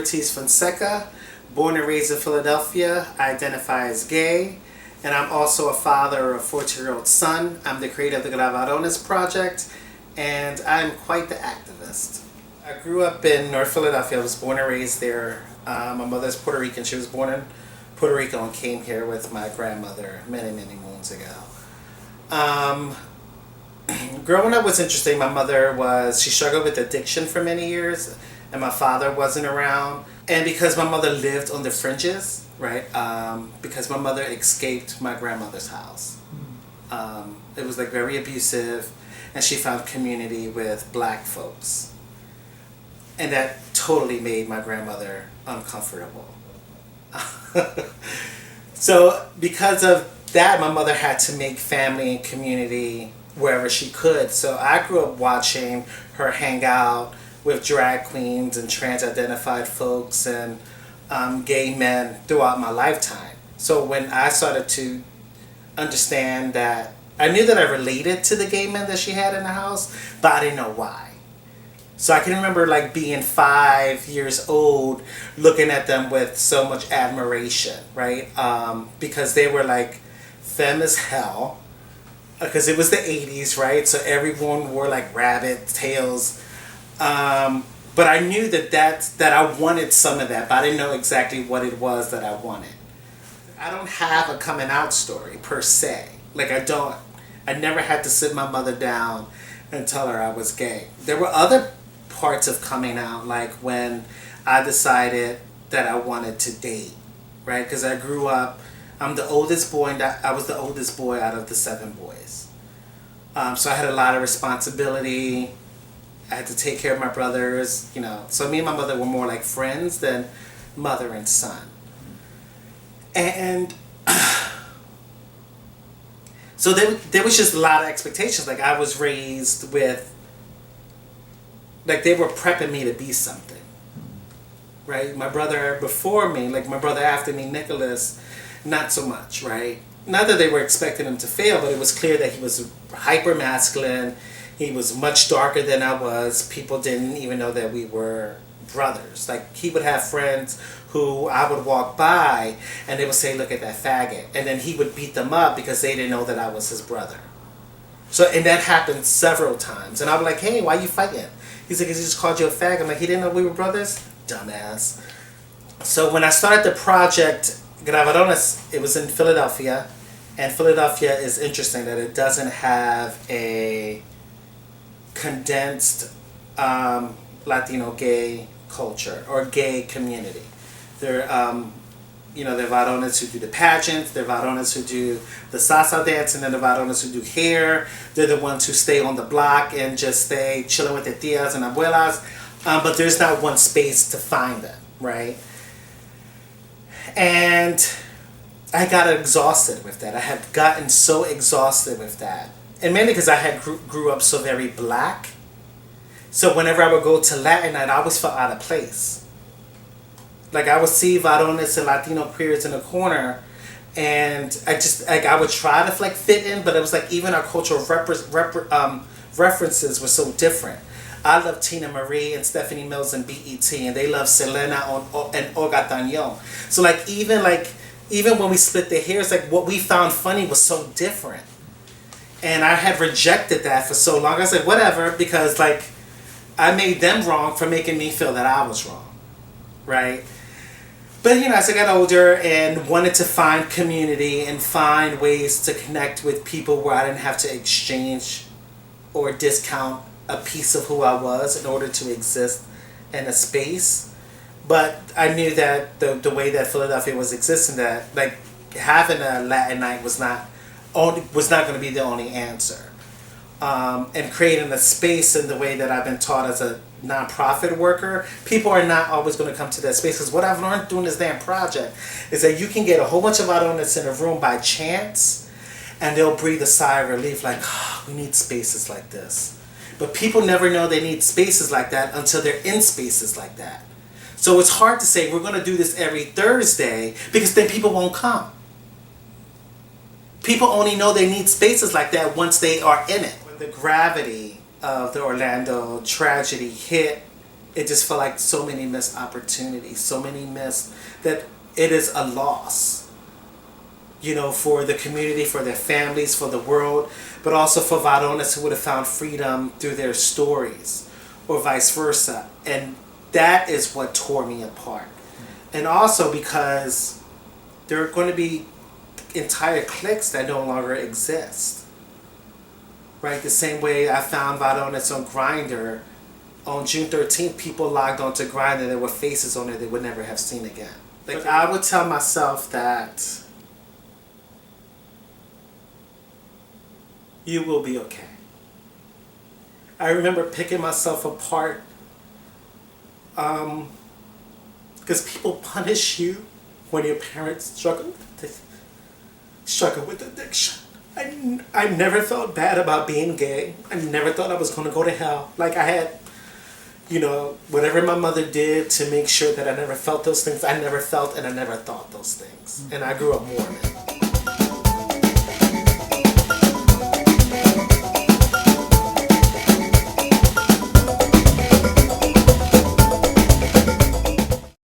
Ortiz-Fonseca, born and raised in Philadelphia. I identify as gay, and I'm also a father of a 14-year-old son. I'm the creator of the Gran Varones project, and I'm quite the activist. I grew up in North Philadelphia. I was born and raised there. My mother's Puerto Rican. She was born in Puerto Rico and came here with my grandmother many, many moons ago. Growing up was interesting. My mother she struggled with addiction for many years, and my father wasn't around. And because my mother lived on the fringes, right? Because my mother escaped my grandmother's house. It was like very abusive, and she found community with black folks. And that totally made my grandmother uncomfortable. So because of that, my mother had to make family and community wherever she could. So I grew up watching her hang out with drag queens and trans-identified folks and gay men throughout my lifetime. So when I started to understand that, I knew that I related to the gay men that she had in the house, but I didn't know why. So I can remember like being 5 years old, looking at them with so much admiration, right? Because they were like femme as hell, because it was the 80s, right? So everyone wore like rabbit tails. But I knew that I wanted some of that, but I didn't know exactly what it was that I wanted. I don't have a coming out story per se. Like I never had to sit my mother down and tell her I was gay. There were other parts of coming out, like when I decided that I wanted to date, right? Because I grew up, I'm the oldest boy, and I was the oldest boy out of the 7 boys. So I had a lot of responsibility. I had to take care of my brothers, you know. So me and my mother were more like friends than mother and son. And so there was just a lot of expectations. Like I was raised with, like they were prepping me to be something, right? My brother before me, like my brother after me, Nicholas, not so much, right? Not that they were expecting him to fail, but it was clear that he was hyper masculine. He was much darker than I was. People didn't even know that we were brothers. Like he would have friends who I would walk by and they would say, "Look at that faggot," and then he would beat them up because they didn't know that I was his brother. So, and that happened several times, and I was like, "Hey, why you fighting?" He's like, "He just called you a fag." I'm like, "He didn't know we were brothers? Dumbass." So when I started the project, Gran Varones, it was in Philadelphia, and Philadelphia is interesting that it doesn't have a condensed Latino gay culture or gay community. There, there are Varones who do the pageants, there are Varones who do the salsa dance, and then the Varones who do hair. They're the ones who stay on the block and just stay chilling with their tias and abuelas. But there's not one space to find them, right? And I got exhausted with that. I had gotten so exhausted with that. And mainly because I had grew up so very black. So whenever I would go to Latin night, I always felt out of place. Like I would see Varones and Latino queers in the corner, and I would try to like fit in, but it was like even our cultural references were so different. I love Tina Marie and Stephanie Mills and BET, and they love Selena and Olga Tañón. So even when we split the hairs, like what we found funny was so different. And I had rejected that for so long. I said, whatever, because like I made them wrong for making me feel that I was wrong, right? But as I got older and wanted to find community and find ways to connect with people where I didn't have to exchange or discount a piece of who I was in order to exist in a space. But I knew that the way that Philadelphia was existing, that like having a Latin night was not going to be the only answer. And creating a space in the way that I've been taught as a nonprofit worker, people are not always going to come to that space. Because what I've learned doing this damn project is that you can get a whole bunch of Varones in a room by chance, and they'll breathe a sigh of relief like, oh, we need spaces like this. But people never know they need spaces like that until they're in spaces like that. So it's hard to say we're going to do this every Thursday because then people won't come. People only know they need spaces like that once they are in it. When the gravity of the Orlando tragedy hit it just felt like so many missed opportunities, so many missed, that it is a loss, you know, for the community, for their families, for the world, but also for Varones who would have found freedom through their stories, or vice versa. And that is what tore me apart. And also because there are going to be entire cliques that no longer exist. Right? The same way I found Varones on Grindr. On June 13th, people logged onto Grindr and there were faces on there they would never have seen again. Like, I would tell myself that you will be okay. I remember picking myself apart because people punish you when your parents struggle with addiction. I never felt bad about being gay. I never thought I was going to go to hell. Like, I had, you know, whatever my mother did to make sure that I never felt those things, I never felt and I never thought those things. And I grew up Mormon.